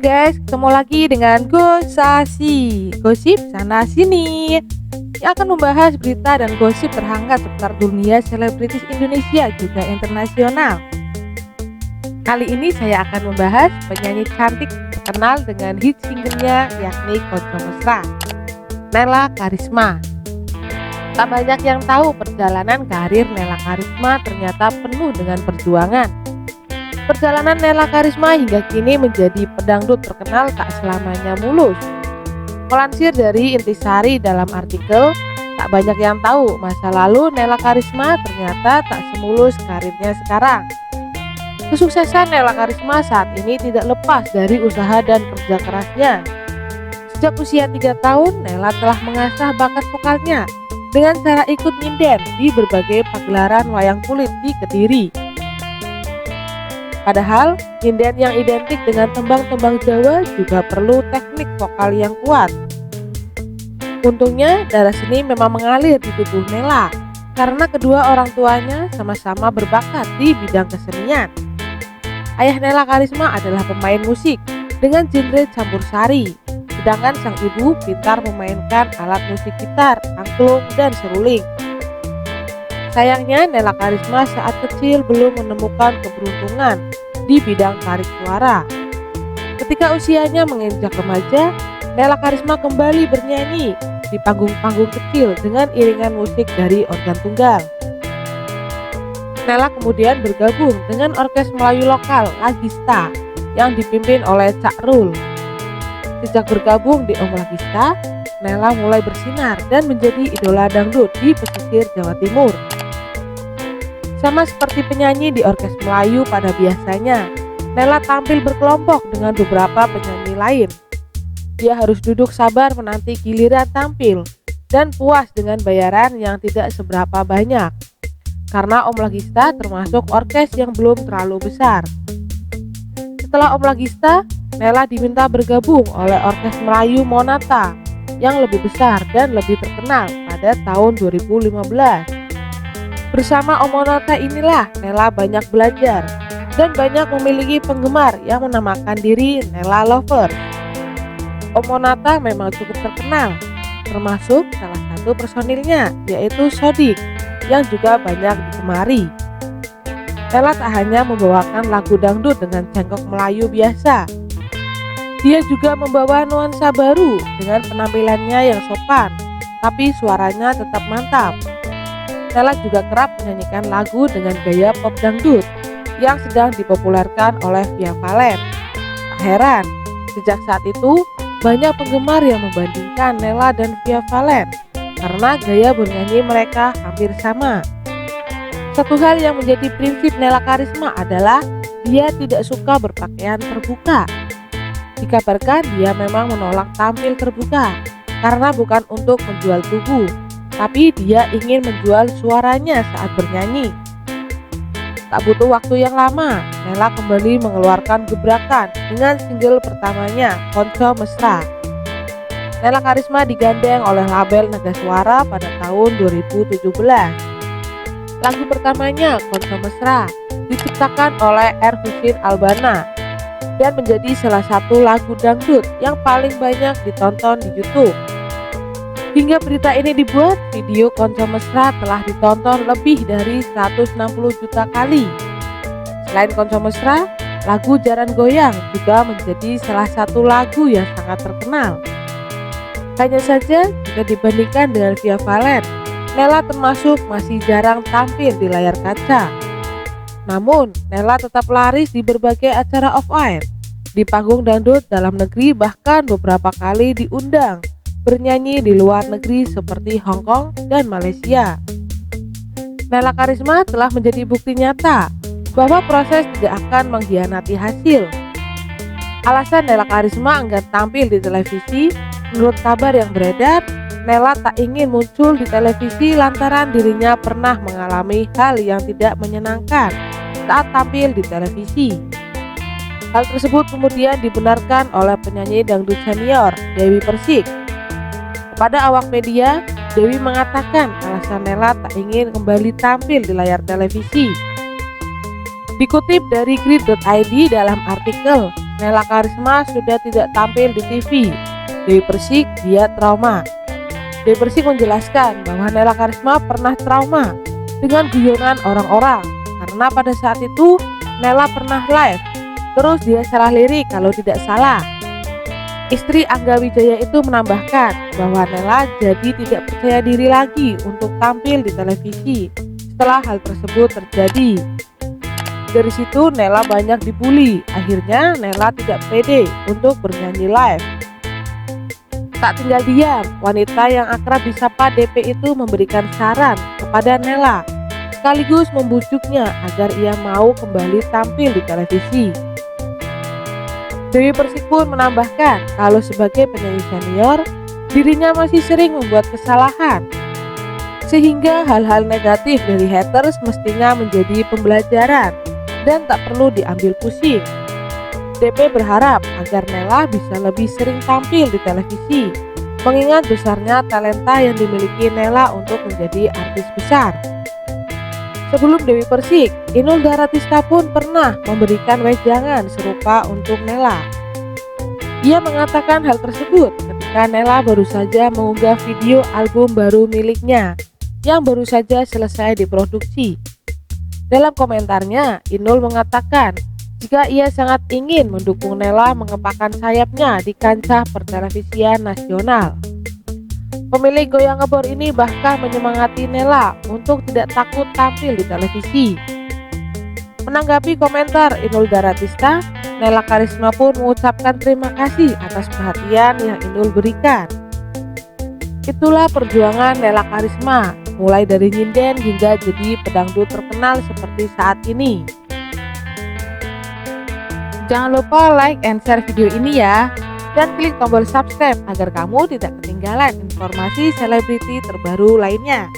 guys, ketemu lagi dengan Gosasi, gosip sana sini, yang akan membahas berita dan gosip terhangat seputar dunia selebritis Indonesia juga internasional. Kali ini saya akan membahas penyanyi cantik terkenal dengan hit singlenya yakni Konco Mesra, Nela Karisma. Tak banyak yang tahu perjalanan karir Nela Karisma ternyata penuh dengan perjuangan. Perjalanan Nela Karisma hingga kini menjadi pedangdut terkenal tak selamanya mulus. Melansir dari Intisari dalam artikel, tak banyak yang tahu masa lalu Nela Karisma ternyata tak semulus karirnya sekarang. Kesuksesan Nela Karisma saat ini tidak lepas dari usaha dan kerja kerasnya. Sejak usia 3 tahun, Nela telah mengasah bakat vokalnya dengan cara ikut nyinden di berbagai pagelaran wayang kulit di Kediri. Padahal, nyinden yang identik dengan tembang-tembang Jawa juga perlu teknik vokal yang kuat. Untungnya, darah seni memang mengalir di tubuh Nela karena kedua orang tuanya sama-sama berbakat di bidang kesenian. Ayah Nela Karisma adalah pemain musik dengan genre campur sari, sedangkan sang ibu pintar memainkan alat musik gitar, angklung, dan seruling. Sayangnya, Nela Karisma saat kecil belum menemukan keberuntungan di bidang tarik suara. Ketika usianya menginjak remaja, Nela Karisma kembali bernyanyi di panggung-panggung kecil dengan iringan musik dari organ tunggal. Nela kemudian bergabung dengan orkes Melayu lokal Lagista yang dipimpin oleh Cak Rul. Sejak bergabung di Om Lagista, Nela mulai bersinar dan menjadi idola dangdut di pesisir Jawa Timur. Sama seperti penyanyi di orkes Melayu pada biasanya, Nela tampil berkelompok dengan beberapa penyanyi lain. Dia harus duduk sabar menanti giliran tampil dan puas dengan bayaran yang tidak seberapa banyak, karena Om Lagista termasuk orkes yang belum terlalu besar. Setelah Om Lagista, Nela diminta bergabung oleh orkes Melayu Monata yang lebih besar dan lebih terkenal pada tahun 2015. Bersama Om Monata inilah Nela banyak belajar dan banyak memiliki penggemar yang menamakan diri Nela Lover. Om Monata memang cukup terkenal, termasuk salah satu personilnya yaitu Sodik yang juga banyak digemari. Nela tak hanya membawakan lagu dangdut dengan cengkok Melayu biasa, dia juga membawa nuansa baru dengan penampilannya yang sopan, tapi suaranya tetap mantap. Nela juga kerap menyanyikan lagu dengan gaya pop dangdut yang sedang dipopulerkan oleh Via Valen. Tak heran, sejak saat itu banyak penggemar yang membandingkan Nela dan Via Valen karena gaya bernyanyi mereka hampir sama. Satu hal yang menjadi prinsip Nela Karisma adalah dia tidak suka berpakaian terbuka. Dikabarkan dia memang menolak tampil terbuka karena bukan untuk menjual tubuh, tapi dia ingin menjual suaranya saat bernyanyi. Tak butuh waktu yang lama, Nela kembali mengeluarkan gebrakan dengan single pertamanya, Konco Mesra. Nela Karisma digandeng oleh label Naga Suara pada tahun 2017. Lagu pertamanya, Konco Mesra, diciptakan oleh R. Husin Albana dan menjadi salah satu lagu dangdut yang paling banyak ditonton di YouTube. Hingga berita ini dibuat, video Konco Mesra telah ditonton lebih dari 160 juta kali. Selain Konco Mesra, lagu Jaran Goyang juga menjadi salah satu lagu yang sangat terkenal. Hanya saja, jika dibandingkan dengan Via Valen, Nela termasuk masih jarang tampil di layar kaca. Namun, Nela tetap laris di berbagai acara off-air, di panggung dangdut dalam negeri, bahkan beberapa kali diundang bernyanyi di luar negeri seperti Hong Kong dan Malaysia. Nela Karisma telah menjadi bukti nyata bahwa proses tidak akan mengkhianati hasil. Alasan Nela Karisma enggan tampil di televisi, menurut kabar yang beredar, Nela tak ingin muncul di televisi lantaran dirinya pernah mengalami hal yang tidak menyenangkan saat tampil di televisi. Hal tersebut kemudian dibenarkan oleh penyanyi dangdut senior Dewi Persik. Kepada awak media, Dewi mengatakan alasan Nela tak ingin kembali tampil di layar televisi. Dikutip dari grid.id dalam artikel, Nela Karisma sudah tidak tampil di TV. Dewi Persik dia trauma. Dewi Persik menjelaskan bahwa Nela Karisma pernah trauma dengan guyonan orang-orang karena pada saat itu Nela pernah live, terus dia salah lirik kalau tidak salah. Istri Angga Wijaya itu menambahkan bahwa Nela jadi tidak percaya diri lagi untuk tampil di televisi setelah hal tersebut terjadi. Dari situ Nela banyak dibully, akhirnya Nela tidak pede untuk bernyanyi live. Tak tinggal diam, wanita yang akrab disapa DP itu memberikan saran kepada Nela, sekaligus membujuknya agar ia mau kembali tampil di televisi. Dewi Persik pun menambahkan kalau sebagai penyanyi senior, dirinya masih sering membuat kesalahan, sehingga hal-hal negatif dari haters mestinya menjadi pembelajaran dan tak perlu diambil pusing. DP berharap agar Nela bisa lebih sering tampil di televisi, mengingat besarnya talenta yang dimiliki Nela untuk menjadi artis besar. Sebelum Dewi Persik, Inul Daratista pun pernah memberikan wejangan serupa untuk Nela. Ia mengatakan hal tersebut ketika Nela baru saja mengunggah video album baru miliknya yang baru saja selesai diproduksi. Dalam komentarnya, Inul mengatakan jika ia sangat ingin mendukung Nela mengepakkan sayapnya di kancah pertelevisian nasional. Pemilik Goyang Ngebor ini bahkan menyemangati Nela untuk tidak takut tampil di televisi. Menanggapi komentar Inul Daratista, Nela Karisma pun mengucapkan terima kasih atas perhatian yang Inul berikan. Itulah perjuangan Nela Karisma, mulai dari nyinden hingga jadi pedangdut terkenal seperti saat ini. Jangan lupa like and share video ini ya, dan klik tombol subscribe agar kamu tidak ketinggalan informasi selebriti terbaru lainnya.